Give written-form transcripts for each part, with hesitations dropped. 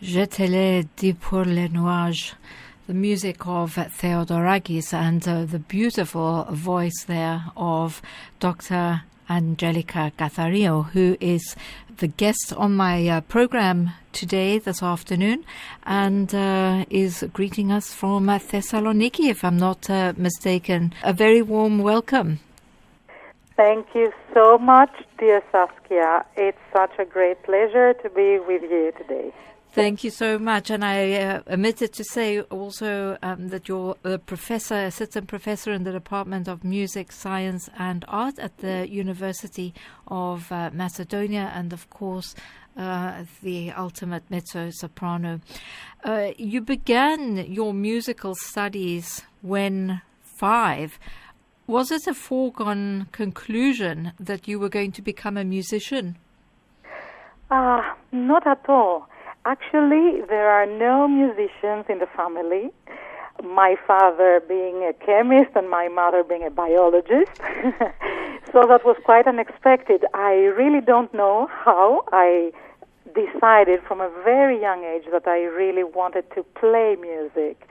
Je te l'ai dit pour les nuages, the music of Theodorakis and the beautiful voice there of Dr. Angelica CATHARIOU, who is the guest on my program today, this afternoon, and is greeting us from Thessaloniki, if I'm not mistaken. A very warm welcome. Thank you so much, dear Saskia. It's such a great pleasure to be with you today. Thank you so much. And I omitted to say also that you're a professor, assistant professor in the Department of Music, Science and Art at the University of Macedonia, and of course the ultimate mezzo-soprano. You began your musical studies when 5. Was it a foregone conclusion that you were going to become a musician? Not at all. Actually, there are no musicians in the family. My father being a chemist and my mother being a biologist. So that was quite unexpected. I really don't know how I decided from a very young age that I really wanted to play music.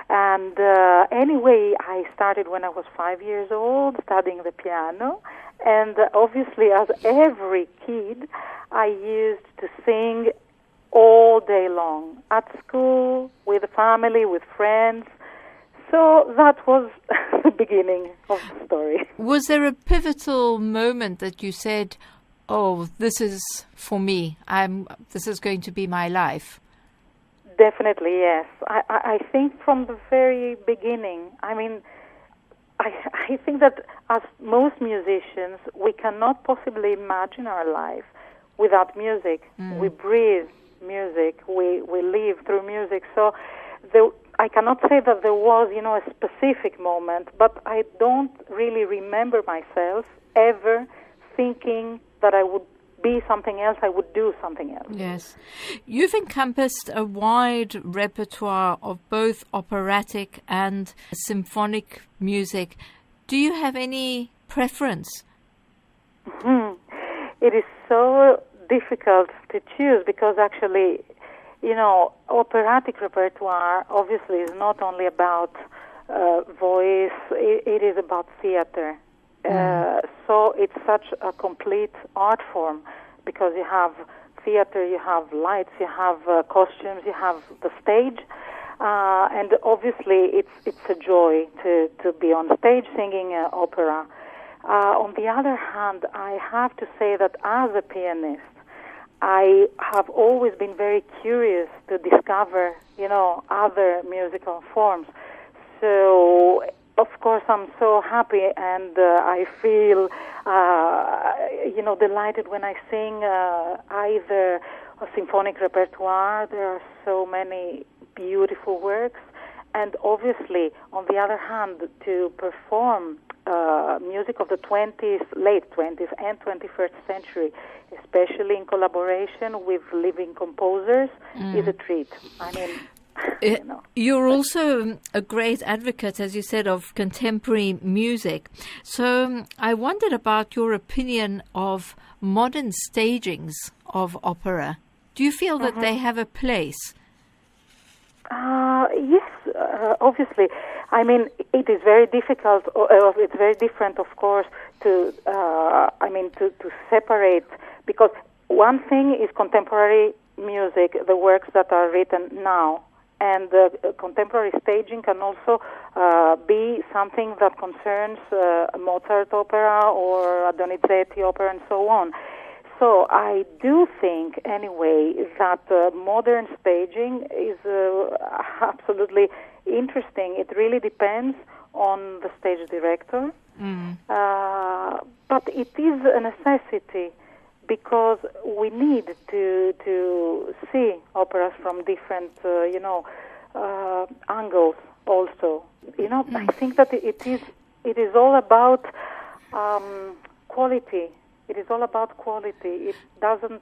And anyway, I started when I was 5 years old, studying the piano. And obviously, as every kid, I used to sing all day long, at school, with the family, with friends. So that was the beginning of the story. Was there a pivotal moment that you said, oh, this is for me, this is going to be my life? Definitely, yes. I think from the very beginning, I think that as most musicians, we cannot possibly imagine our life without music. We breathe music, we live through music. So I cannot say that there was, a specific moment, but I don't really remember myself ever thinking that I would be something else, I would do something else. Yes. You've encompassed a wide repertoire of both operatic and symphonic music. Do you have any preference? It is so difficult to choose because actually, operatic repertoire obviously is not only about voice, it is about theater. So it's such a complete art form because you have theater, you have lights, you have costumes, you have the stage, and obviously it's a joy to be on stage singing opera. On the other hand, I have to say that as a pianist, I have always been very curious to discover, other musical forms. So, of course, I'm so happy and I feel, delighted when I sing either a symphonic repertoire. There are so many beautiful works. And obviously, on the other hand, to perform music of the late 20th and 21st century, especially in collaboration with living composers, is a treat. You're also a great advocate, as you said, of contemporary music. So I wondered about your opinion of modern stagings of opera. Do you feel that they have a place? Yes, obviously. It is very difficult. It's very different, of course, to separate, because one thing is contemporary music, the works that are written now, and contemporary staging can also be something that concerns Mozart opera or Donizetti opera and so on. So I do think, anyway, that modern staging is absolutely interesting. It really depends on the stage director. But it is a necessity because we need to see operas from different, angles also. I think that it is all about quality. It is all about quality. It doesn't,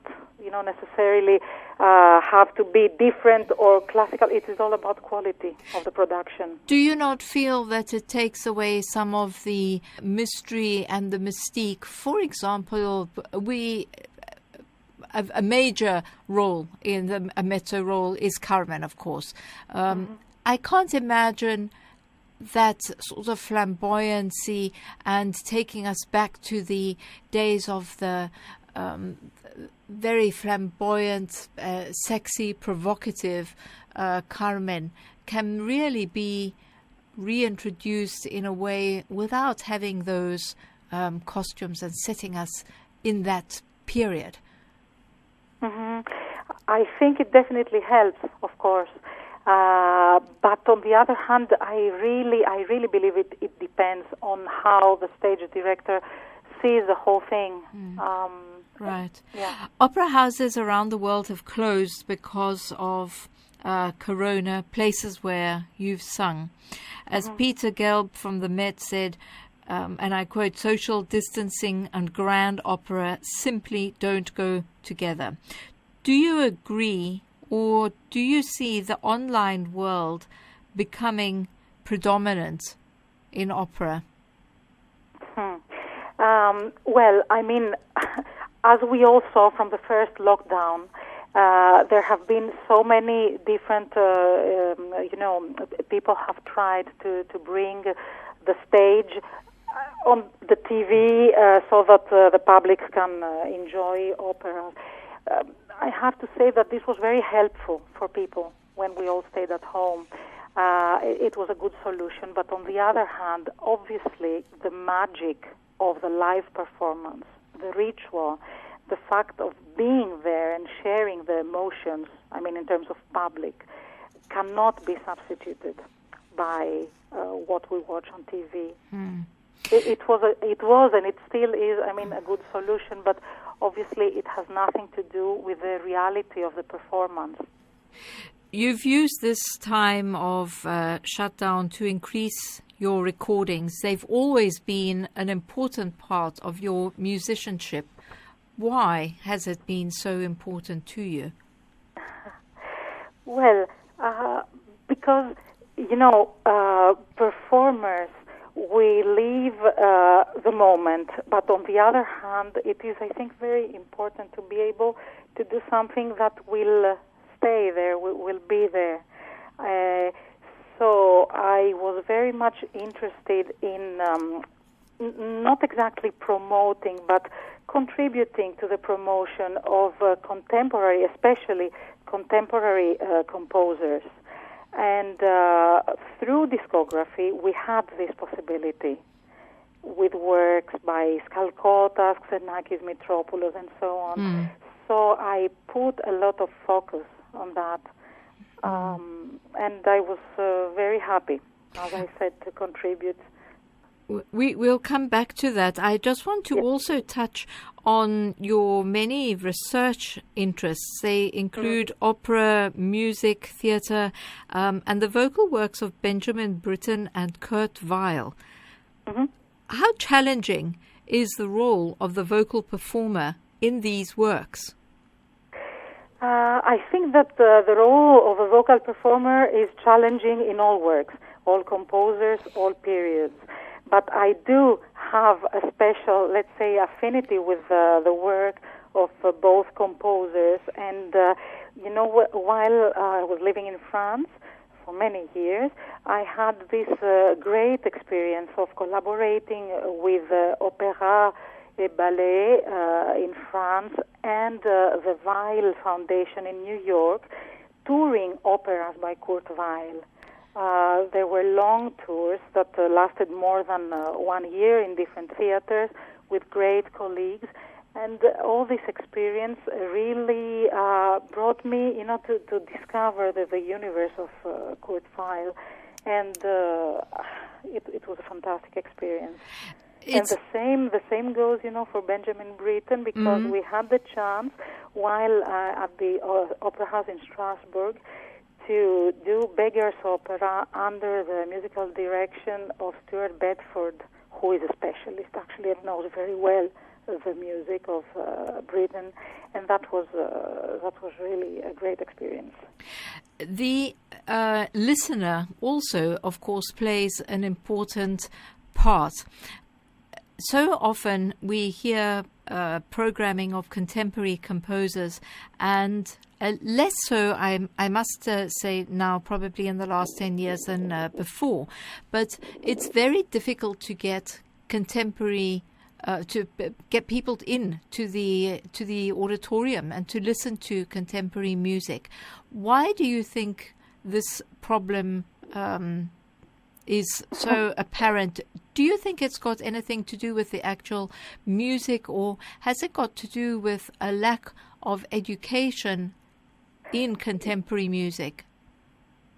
necessarily have to be different or classical. It is all about quality of the production. Do you not feel that it takes away some of the mystery and the mystique? For example, a major role in a mezzo role is Carmen, of course. I can't imagine that sort of flamboyancy and taking us back to the days of the very flamboyant, sexy, provocative Carmen can really be reintroduced in a way without having those costumes and setting us in that period. I think it definitely helps, of course. But on the other hand, I really believe it depends on how the stage director sees the whole thing. Right. Yeah. Opera houses around the world have closed because of Corona, places where you've sung. As Peter Gelb from the Met said, and I quote, social distancing and grand opera simply don't go together. Do you agree, or do you see the online world becoming predominant in opera? Well, I mean, as we all saw from the first lockdown, there have been so many different, people have tried to bring the stage on the TV so that the public can enjoy opera. I have to say that this was very helpful for people when we all stayed at home. It was a good solution, but on the other hand, obviously, the magic of the live performance, the ritual, the fact of being there and sharing the emotions, I mean, in terms of public, cannot be substituted by what we watch on TV. It was, and it still is, I mean, a good solution, but obviously it has nothing to do with the reality of the performance. You've used this time of shutdown to increase your recordings. They've always been an important part of your musicianship. Why has it been so important to you? Well, because, performers, we live the moment, but on the other hand, it is, I think, very important to be able to do something that will stay there, will be there. So I was very much interested in not exactly promoting, but contributing to the promotion of contemporary, especially contemporary composers. And through discography, we had this possibility with works by Skalkotas, Xenakis, Mitropoulos, and so on. So I put a lot of focus on that. And I was very happy, as I said, to contribute. We'll come back to that. I just want to also touch on your many research interests. They include opera, music, theatre, and the vocal works of Benjamin Britten and Kurt Weill. How challenging is the role of the vocal performer in these works? I think that the role of a vocal performer is challenging in all works, all composers, all periods. But I do have a special, let's say, affinity with the work of both composers. And, while I was living in France for many years, I had this great experience of collaborating with Opéra et Ballet in France and the Weill Foundation in New York, touring operas by Kurt Weill. There were long tours that lasted more than 1 year in different theaters with great colleagues, and all this experience really brought me, to discover the universe of Kurt Weill, and it was a fantastic experience. And the same goes, for Benjamin Britten, because we had the chance while at the Opera House in Strasbourg to do Beggar's Opera under the musical direction of Stuart Bedford, who is a specialist, actually, and knows very well the music of Britten, and that was really a great experience. The listener also, of course, plays an important part. so often we hear programming of contemporary composers, and less so, I must say now, probably in the last 10 years than before. But it's very difficult to get contemporary, to get people in to the auditorium and to listen to contemporary music. Why do you think this problem is so apparent? Do you think it's got anything to do with the actual music, or has it got to do with a lack of education in contemporary music?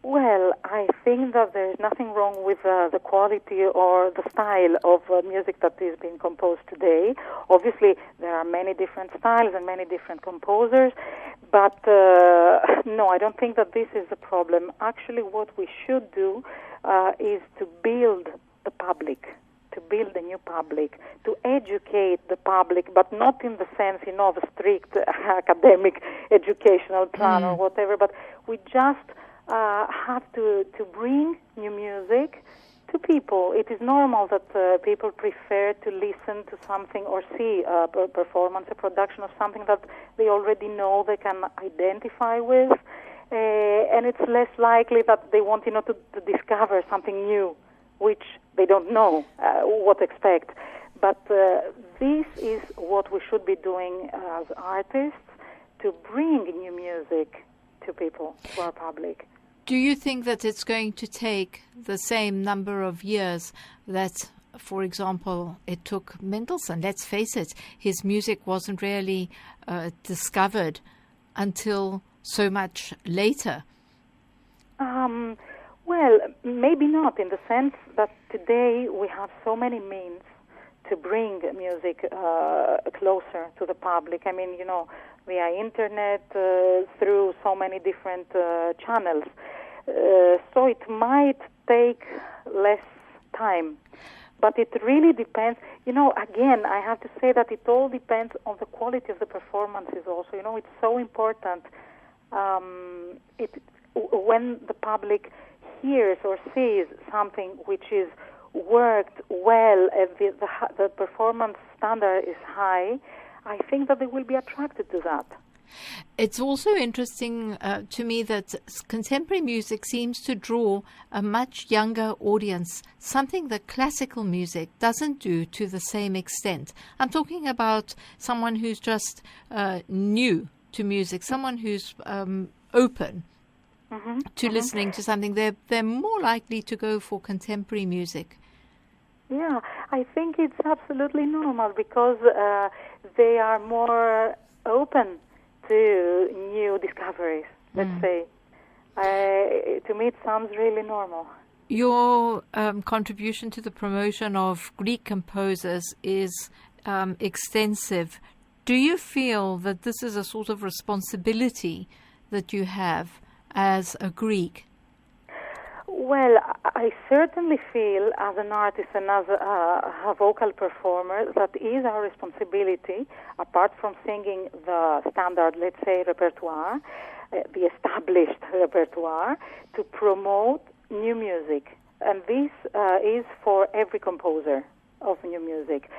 Well, I think that there's nothing wrong with the quality or the style of music that is being composed today. Obviously, there are many different styles and many different composers, but no, I don't think that this is the problem. Actually, what we should do is to build the public, to build a new public, to educate the public, but not in the sense, of a strict academic educational plan or whatever, but we just have to bring new music to people. It is normal that people prefer to listen to something or see a performance, a production of something that they already know, they can identify with, and it's less likely that they want, to discover something new, which they don't know what to expect. But this is what we should be doing as artists, to bring new music to people, to our public. Do you think that it's going to take the same number of years that, for example, it took Mendelssohn? Let's face it, his music wasn't really discovered until so much later. Well, maybe not, in the sense that today we have so many means to bring music closer to the public. I mean, via internet, through so many different channels. So it might take less time. But it really depends. Again, I have to say that it all depends on the quality of the performances also. It's so important. When the public hears or sees something which is worked well, the performance standard is high, I think that they will be attracted to that. It's also interesting to me that contemporary music seems to draw a much younger audience, something that classical music doesn't do to the same extent. I'm talking about someone who's just new to music, someone who's open to listening to something. They're more likely to go for contemporary music. Yeah, I think it's absolutely normal because they are more open to new discoveries, let's say. To me, it sounds really normal. Your contribution to the promotion of Greek composers is extensive. Do you feel that this is a sort of responsibility that you have as a Greek? Well, I certainly feel as an artist and as a vocal performer that is our responsibility, apart from singing the standard, let's say, repertoire, the established repertoire, to promote new music. And this is for every composer of new music.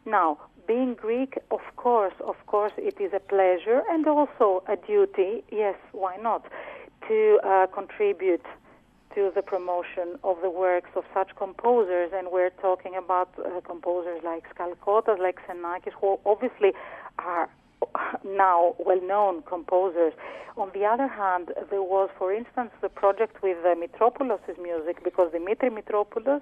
Now, being Greek, of course, it is a pleasure and also a duty, yes, why not, to contribute to the promotion of the works of such composers. And we're talking about composers like Skalkotas, like Xenakis, who obviously are now well-known composers. On the other hand, there was, for instance, the project with Mitropoulos' music, because Dimitri Mitropoulos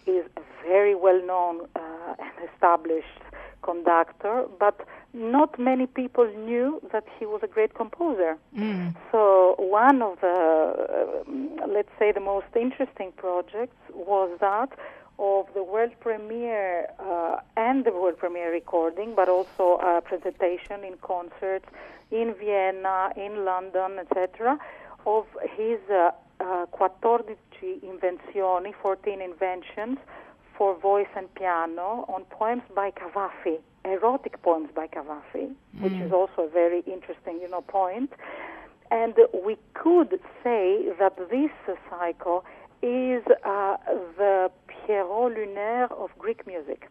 is a very well-known and established conductor, but not many people knew that he was a great composer. So one of the, let's say, the most interesting projects was that of the world premiere and the world premiere recording, but also a presentation in concerts in Vienna, in London, etc., of his 14 invenzioni, 14 inventions for voice and piano on poems by Cavafy, erotic poems by Cavafy, which is also a very interesting, point. And we could say that this cycle is the Pierrot Lunaire of Greek music.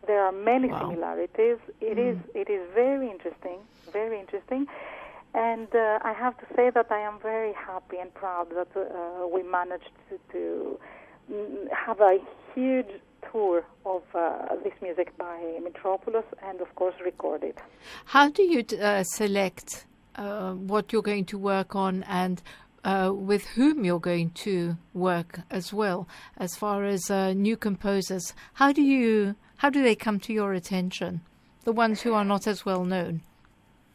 There are many Wow. similarities. It is very interesting, very interesting. And I have to say that I am very happy and proud that we managed to have a huge tour of this music by Mitropoulos and, of course, record it. How do you select what you're going to work on and with whom you're going to work as well, as far as new composers? How do they come to your attention, the ones who are not as well known?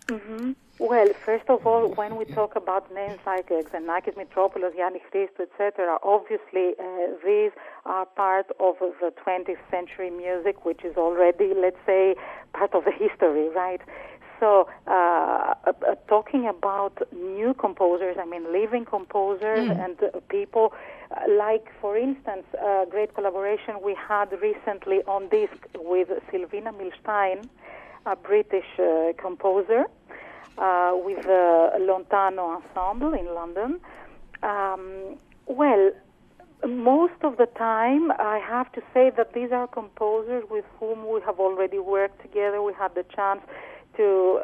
Mm-hmm. Well, first of all, when we talk about names like Xenakis Mitropoulos, Yanni Christou, etc., obviously these are part of the 20th century music, which is already, let's say, part of the history, right? So, talking about new composers, I mean living composers and people, like, for instance, a great collaboration we had recently on disc with Sylvina Milstein, a British composer, with the Lontano Ensemble in London. Well, most of the time, I have to say that these are composers with whom we have already worked together. We had the chance to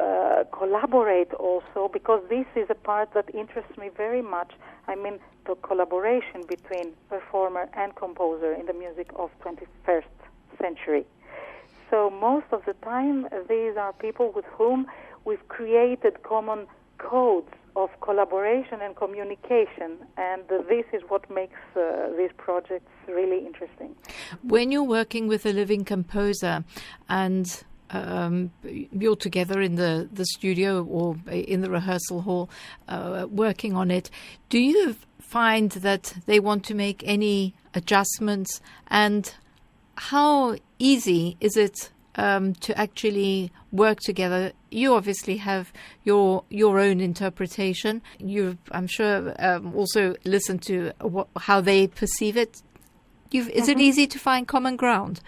collaborate also, because this is a part that interests me very much. I mean, the collaboration between performer and composer in the music of 21st century. So most of the time, these are people with whom we've created common codes of collaboration and communication, and this is what makes these projects really interesting. When you're working with a living composer and you're together in the studio or in the rehearsal hall working on it, do you find that they want to make any adjustments, and how easy is it to actually work together? You obviously have your own interpretation. You've, I'm sure, also listened to how they perceive it. Is it easy to find common ground?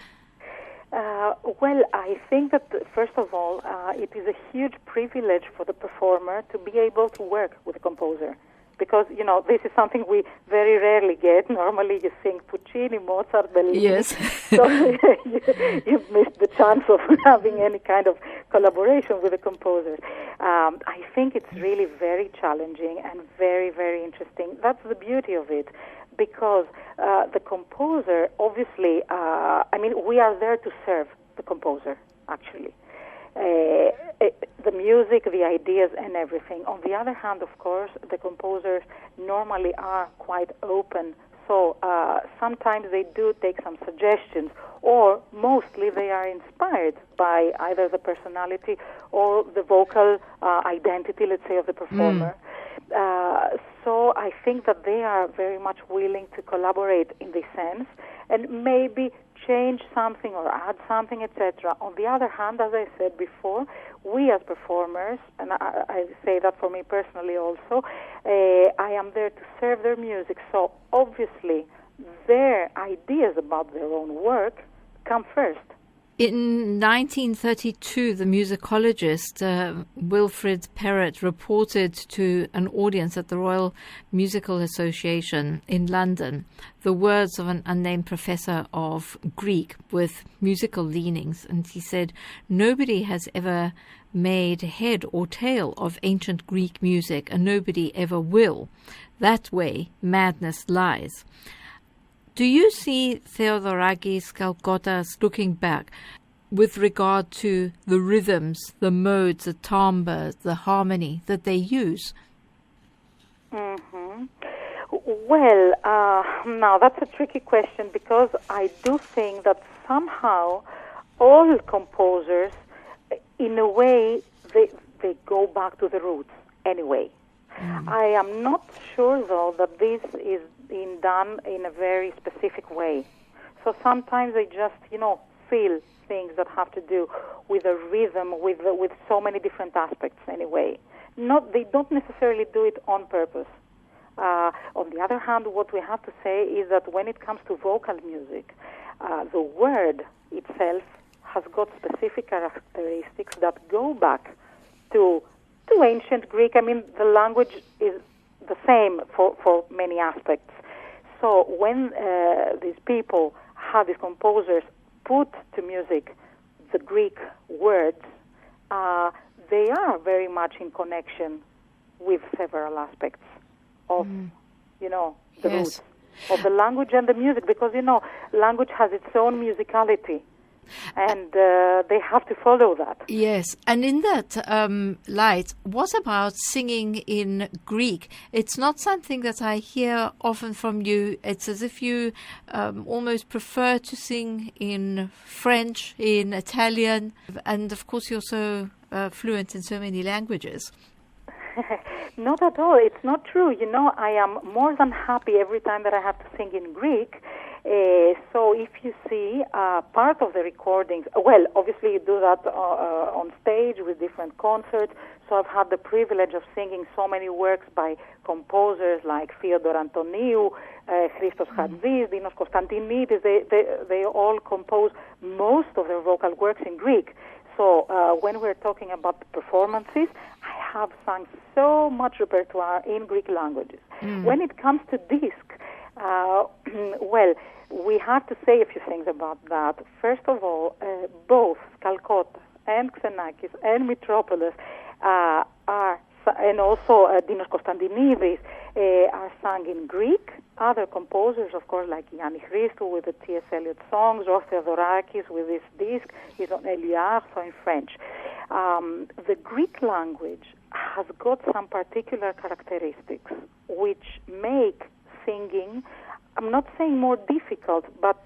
Well, I think that, first of all, it is a huge privilege for the performer to be able to work with a composer. Because, you know, this is something we very rarely get. Normally you sing Puccini, Mozart, Bellini. Yes. So you've missed the chance of having any kind of collaboration with a composer. I think it's really very challenging and very, very interesting. That's the beauty of it. Because the composer, obviously, we are there to serve the composer, actually. The music, the ideas, and everything. On the other hand, of course, the composers normally are quite open. So sometimes they do take some suggestions, or mostly they are inspired by either the personality or the vocal identity, let's say, of the performer. So I think that they are very much willing to collaborate in this sense, and maybe change something or add something, etc. On the other hand, as I said before, we as performers, and I say that for me personally also, I am there to serve their music. So obviously, their ideas about their own work come first. In 1932, the musicologist Wilfrid Perrott reported to an audience at the Royal Musical Association in London the words of an unnamed professor of Greek with musical leanings. And he said, "Nobody has ever made head or tail of ancient Greek music, and nobody ever will. That way madness lies." Do you see Theodorakis Kalkotas looking back with regard to the rhythms, the modes, the timbre, the harmony that they use? Mm-hmm. Well, now that's a tricky question, because I do think that somehow all composers, in a way, they go back to the roots anyway. I am not sure, though, that this is being done in a very specific way. So sometimes they just, feel things that have to do with a rhythm, with so many different aspects anyway. They don't necessarily do it on purpose. On the other hand, what we have to say is that when it comes to vocal music, the word itself has got specific characteristics that go back to ancient Greek. I mean, the language is the same for many aspects. So when these composers put to music the Greek words, they are very much in connection with several aspects of, the roots of the language and the music, because, language has its own musicality, and they have to follow that. Yes, and in that light, what about singing in Greek? It's not something that I hear often from you. It's as if you almost prefer to sing in French, in Italian, and of course you're so fluent in so many languages. Not at all. It's not true. I am more than happy every time that I have to sing in Greek. So if you see part of the recordings, well, obviously you do that on stage with different concerts. So I've had the privilege of singing so many works by composers like Fyodor Antoniou, Christos Hatzis, Dinos Konstantinidis. They all compose most of their vocal works in Greek. So when we're talking about the performances, I have sung so much repertoire in Greek languages. When it comes to disc, well, we have to say a few things about that. First of all, both Skalkota and Xenakis and Metropolis are, and also Dinos Konstantinidis, are sung in Greek. Other composers, of course, like Yanni Christou with the T.S. Eliot songs, or Theodorakis with this disc, is on Eliar, so in French. The Greek language has got some particular characteristics which make singing, I'm not saying more difficult, but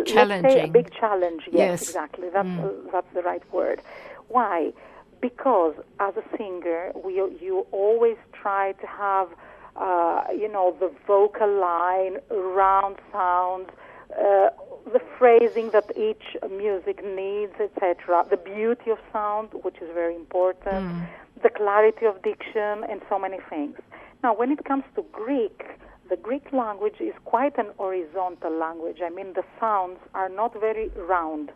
challenging. Let's say a big challenge. Yes. Exactly. That's the right word. Why? Because as a singer, you always try to have the vocal line, round sounds, the phrasing that each music needs, etc. The beauty of sound, which is very important, the clarity of diction, and so many things. Now, when it comes to Greek, the Greek language is quite an horizontal language. I mean, the sounds are not very round.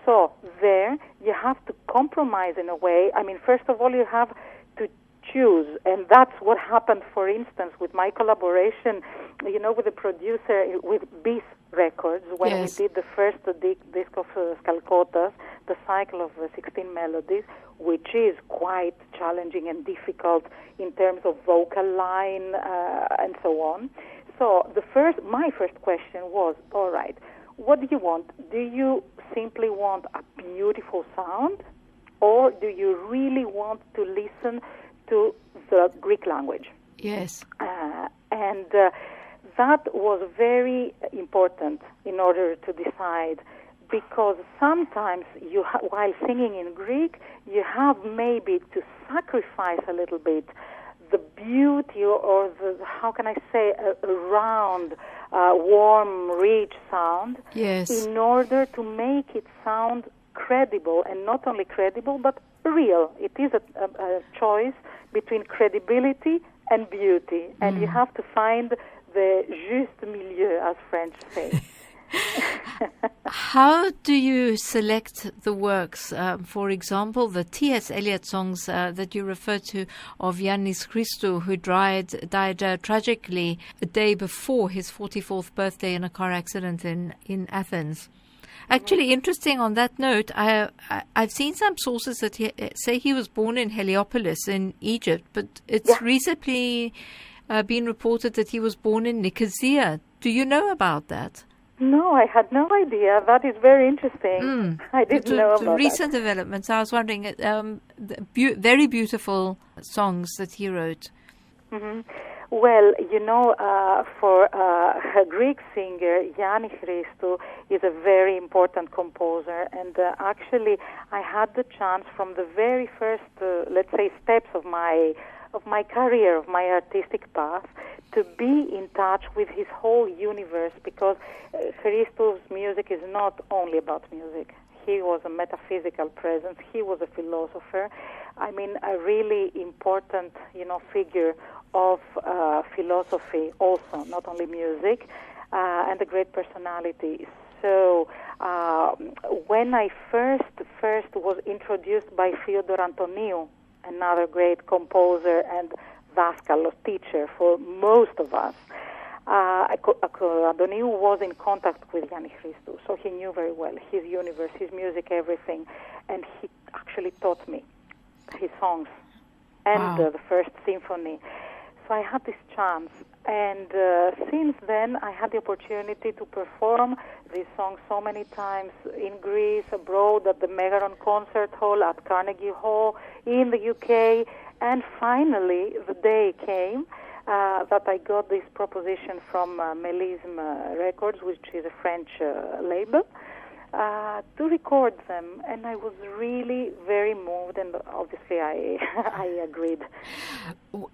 So there, you have to compromise in a way. I mean, first of all, you have to choose, and that's what happened, for instance, with my collaboration, with the producer, with Bis Records, when we did the first disc of Skalkotas, the cycle of 16 melodies, which is quite challenging and difficult in terms of vocal line and so on. So my first question was, all right, what do you want? Do you simply want a beautiful sound, or do you really want to listen to the Greek language? Yes. And that was very important in order to decide, because sometimes while singing in Greek, you have maybe to sacrifice a little bit the beauty or how can I say, a round, warm, rich sound, in order to make it sound credible, and not only credible, but real. It is a choice between credibility and beauty, and you have to find the juste milieu, as French say. How do you select the works? For example, the T.S. Eliot songs that you refer to of Yannis Christou, who died tragically a day before his 44th birthday in a car accident in Athens. Actually, interesting on that note, I've seen some sources that say he was born in Heliopolis in Egypt, but it's recently been reported that he was born in Nicosia. Do you know about that? No, I had no idea. That is very interesting. I didn't know about recent developments. I was wondering, very beautiful songs that he wrote. Mm-hmm. Well, for a Greek singer, Yanni Christou is a very important composer, and actually I had the chance from the very first, let's say, steps of my career, of my artistic path, to be in touch with his whole universe, because Christou's music is not only about music. He was a metaphysical presence. He was a philosopher. I mean, a really important, figure of philosophy also, not only music, and a great personality. So when I first was introduced by Fyodor Antoniou, another great composer and Daskalos, teacher for most of us, Adoniou was in contact with Yanni Christou, so he knew very well his universe, his music, everything, and he actually taught me his songs and the first symphony. So I had this chance, and since then I had the opportunity to perform these songs so many times in Greece, abroad, at the Megaron Concert Hall, at Carnegie Hall, in the UK, and finally the day came that I got this proposition from Melisme Records, which is a French label, to record them, and I was really very moved, and obviously I agreed.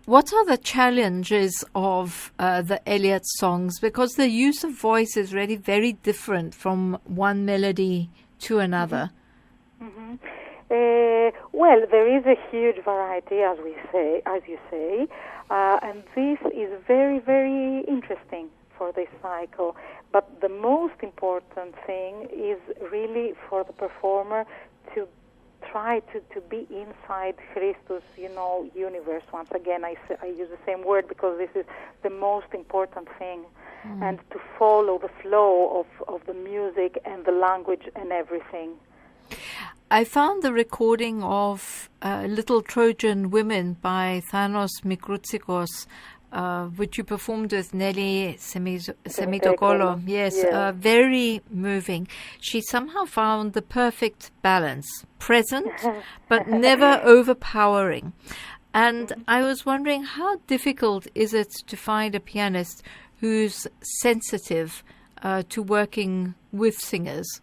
What are the challenges of the Elliott songs? Because the use of voice is really very different from one melody to another. Well, there is a huge variety, as you say, and this is very, very interesting for this cycle. But the most important thing is really for the performer to try to be inside Christus, universe. Once again, I use the same word because this is the most important thing, and to follow the flow of the music and the language and everything. I found the recording of Little Trojan Women by Thanos Mikroutsikos, which you performed with Nelly Semitokolo. Yes, very moving. She somehow found the perfect balance, present but never overpowering. And I was wondering, how difficult is it to find a pianist who's sensitive to working with singers?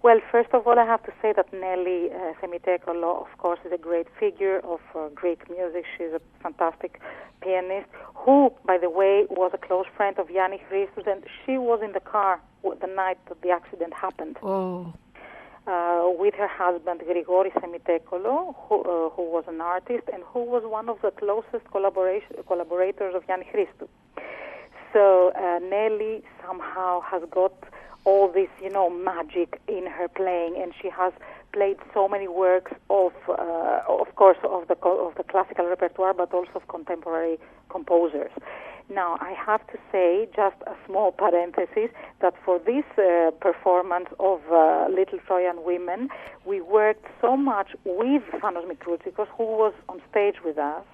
Well, first of all, I have to say that Nelly Semitokolo, of course, is a great figure of Greek music. She's a fantastic pianist who, by the way, was a close friend of Yanni Christou, and she was in the car the night that the accident happened. With her husband, Grigoris Semitokolo, who was an artist and who was one of the closest collaborators of Yanni Christou. So Nelly somehow has got all this, magic in her playing, and she has played so many works of course, of the classical repertoire, but also of contemporary composers. Now, I have to say, just a small parenthesis, that for this performance of Little Trojan Women, we worked so much with Thanos Mikroutsikos, who was on stage with us,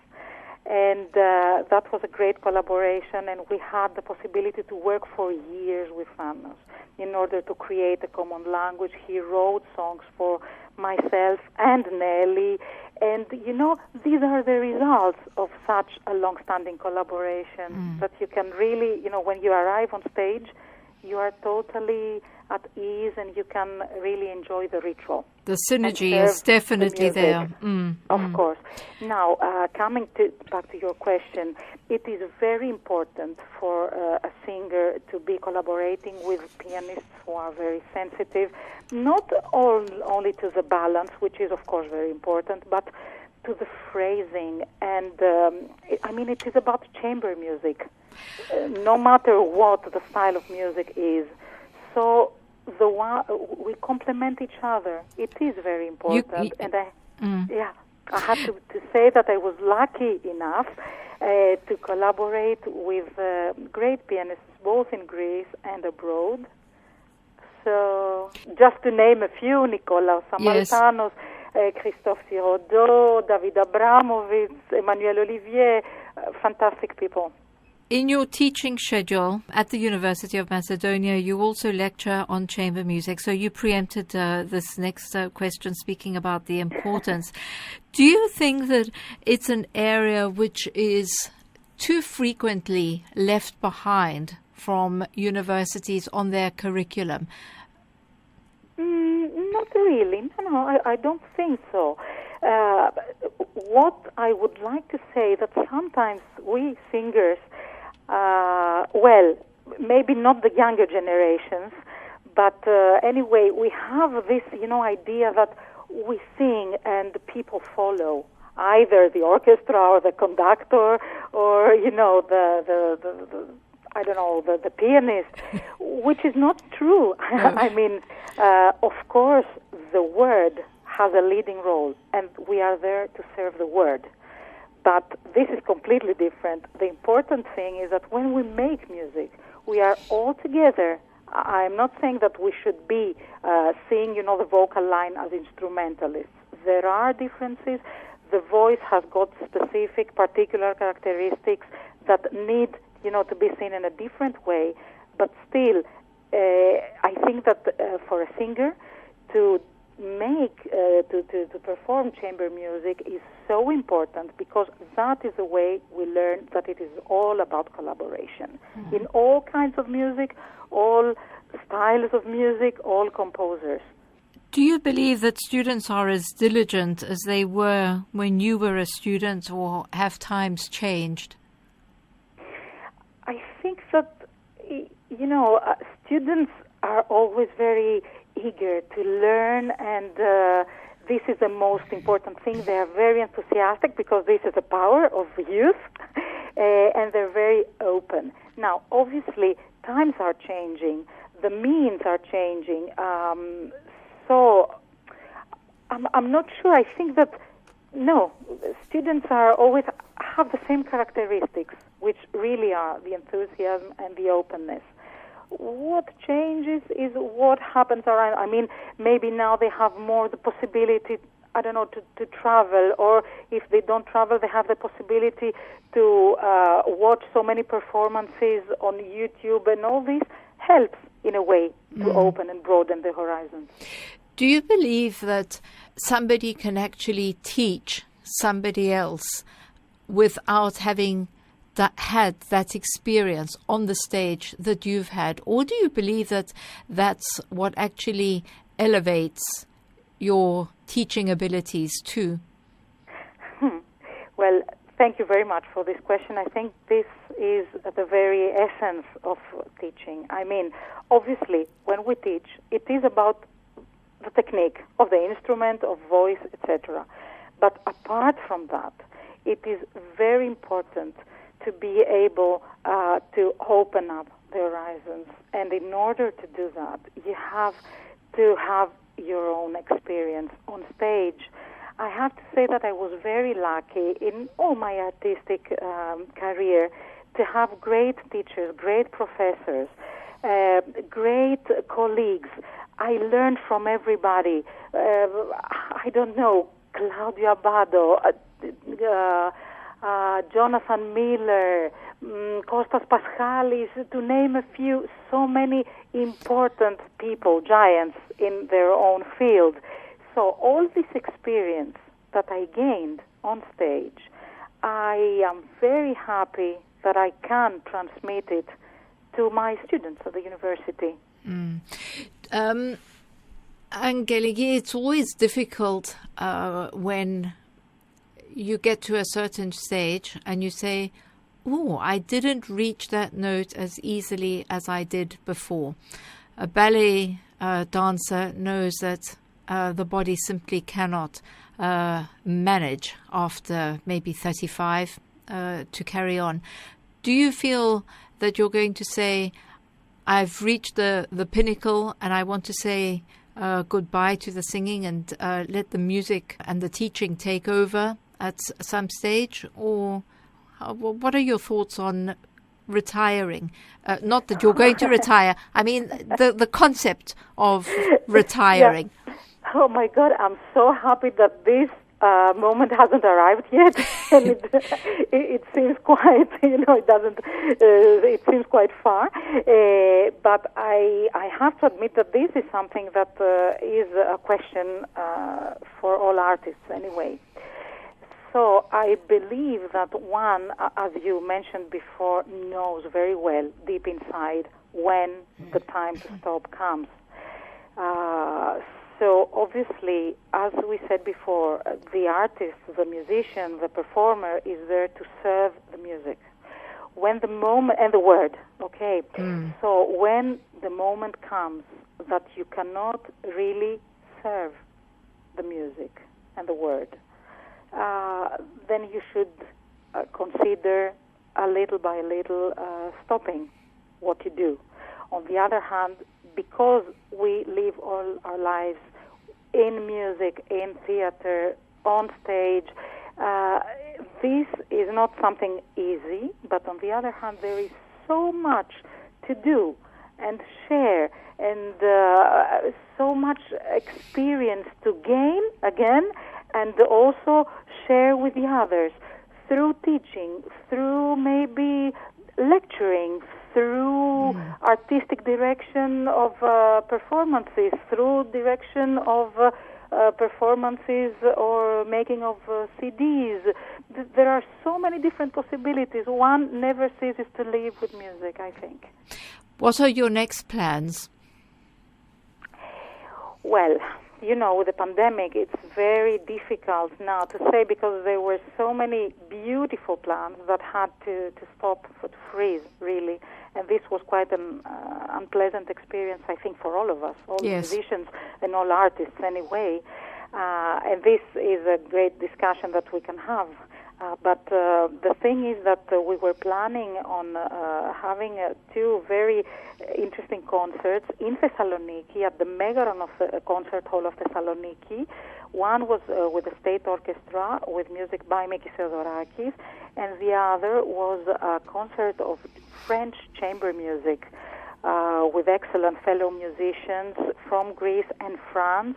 and that was a great collaboration, and we had the possibility to work for years with Thanos in order to create a common language. He wrote songs for myself and Nelly, and these are the results of such a long-standing collaboration, that you can really, when you arrive on stage, you are totally at ease and you can really enjoy the ritual. The synergy is definitely there. Of course. Now, coming back to your question, it is very important for a singer to be collaborating with pianists who are very sensitive, not only to the balance, which is of course very important, but to the phrasing. And it is about chamber music, no matter what the style of music is. So we complement each other. It is very important. I have to say that I was lucky enough to collaborate with great pianists, both in Greece and abroad. So, just to name a few, Nikolaos Samaltanos, Christophe Sirodeau, David Abramovitz, Emmanuel Olivier, fantastic people. In your teaching schedule at the University of Macedonia, you also lecture on chamber music. So you preempted this next question, speaking about the importance. Do you think that it's an area which is too frequently left behind from universities on their curriculum? Not really. No, I don't think so. What I would like to say that sometimes we singers, maybe not the younger generations, but anyway, we have this, idea that we sing and people follow, either the orchestra or the conductor or, the pianist, which is not true. Of course, the word has a leading role, and we are there to serve the word. but this is completely different. The important thing is that when we make music, we are all together. I'm not saying that we should be seeing, the vocal line as instrumentalists. There are differences. The voice has got specific, particular characteristics that need, to be seen in a different way. But still, I think that for a singer to perform chamber music is so important, because that is the way we learn that it is all about collaboration. Mm-hmm. In all kinds of music, all styles of music, all composers. Do you believe that students are as diligent as they were when you were a student, or have times changed? I think that, students are always very eager to learn, and this is the most important thing. They are very enthusiastic because this is the power of youth, and they're very open. Now, obviously, times are changing. The means are changing. So I'm not sure. I think that, no, students are always have the same characteristics, which really are the enthusiasm and the openness. What changes is what happens around. I mean, maybe now they have more the possibility, I don't know, to travel, or if they don't travel, they have the possibility to watch so many performances on YouTube, and all this helps in a way to open and broaden the horizons. Do you believe that somebody can actually teach somebody else without having had that experience on the stage that you've had? Or do you believe that that's what actually elevates your teaching abilities too? Well, thank you very much for this question. I think this is the very essence of teaching. I mean, obviously, when we teach, it is about the technique of the instrument, of voice, etc. But apart from that, it is very important to be able to open up the horizons. And in order to do that, you have to have your own experience on stage. I have to say that I was very lucky in all my artistic career to have great teachers, great professors, great colleagues. I learned from everybody. I don't know, Claudio Abbado, Jonathan Miller, Kostas Paschalis, to name a few, so many important people, giants in their own field. So all this experience that I gained on stage, I am very happy that I can transmit it to my students at the university. Angelica, it's always difficult when you get to a certain stage and you say, I didn't reach that note as easily as I did before. A ballet dancer knows that the body simply cannot manage after maybe 35 to carry on. Do you feel that you're going to say, I've reached the pinnacle and I want to say goodbye to the singing and let the music and the teaching take over at some stage? Or what are your thoughts on retiring? Not that you're going to retire. I mean, the concept of retiring. Yeah. Oh my God, I'm so happy that this moment hasn't arrived yet, and it seems quite, it seems quite far. But I have to admit that this is something that is a question for all artists anyway. So I believe that one, as you mentioned before, knows very well deep inside when the time to stop comes. So obviously, as we said before, the artist, the musician, the performer is there to serve the music. When the moment, and the word, okay? So when the moment comes that you cannot really serve the music and the word, then you should consider a little by little stopping what you do. On the other hand, because we live all our lives in music, in theater, on stage, this is not something easy, but on the other hand, there is so much to do and share, and so much experience to gain again, and also share with the others through teaching, through maybe lecturing, through artistic direction of performances, through direction of performances or making of CDs. There are so many different possibilities. One never ceases to live with music, I think. What are your next plans? Well, with the pandemic, it's very difficult now to say, because there were so many beautiful plans that had to stop, to freeze, really. And this was quite an unpleasant experience, I think, for all of us, all musicians and all artists anyway. And this is a great discussion that we can have. But the thing is that we were planning on having two very interesting concerts in Thessaloniki at the Megaron of the Concert Hall of Thessaloniki. One was with the State Orchestra with music by Mikis Theodorakis, and the other was a concert of French chamber music with excellent fellow musicians from Greece and France,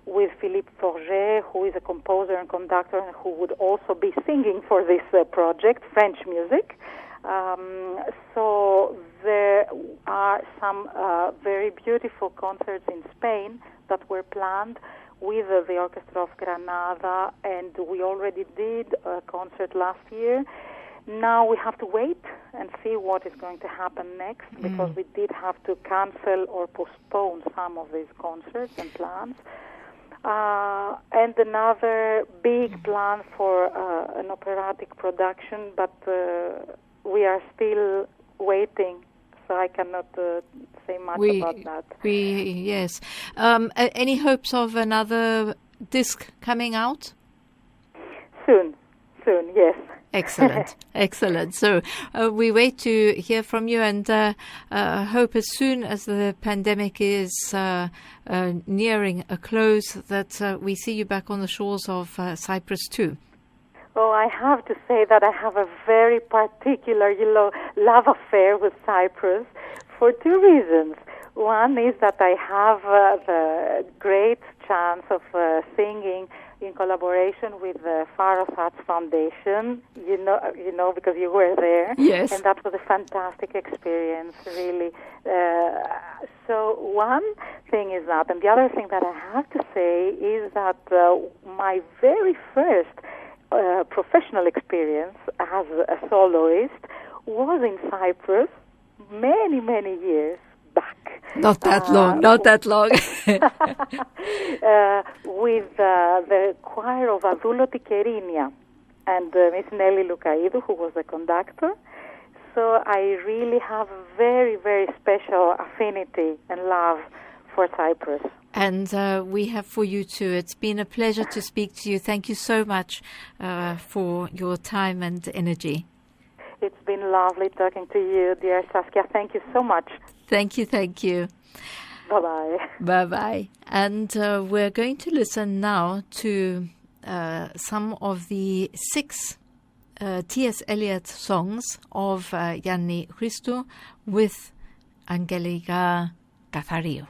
with Philippe Forget, who is a composer and conductor and who would also be singing for this project, French music. So there are some very beautiful concerts in Spain that were planned with the Orchestra of Granada, and we already did a concert last year. Now we have to wait and see what is going to happen next, because we did have to cancel or postpone some of these concerts and plans. And another big plan for an operatic production, but we are still waiting, so I cannot say much about that. Yes. Any hopes of another disc coming out? Soon, yes. Excellent, excellent. So we wait to hear from you, and hope as soon as the pandemic is nearing a close that we see you back on the shores of Cyprus too. Oh, I have to say that I have a very particular, love affair with Cyprus for two reasons. One is that I have the great chance of singing in collaboration with the Pharos Arts Foundation, because you were there. Yes. And that was a fantastic experience, really. So one thing is that, and the other thing that I have to say is that my very first professional experience as a soloist was in Cyprus many, many years back. Not that long. With the choir of Adoulotti Kerinia and Miss Nelly Lukaidou, who was the conductor. So I really have a very, very special affinity and love for Cyprus. And we have for you too. It's been a pleasure to speak to you. Thank you so much for your time and energy. It's been lovely talking to you, dear Saskia. Thank you so much. Thank you. Bye-bye. Bye-bye. And we're going to listen now to some of the 6 T.S. Eliot songs of Yanni Christou with Angelica CATHARIOU.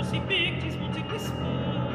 crucifixus multi whisper.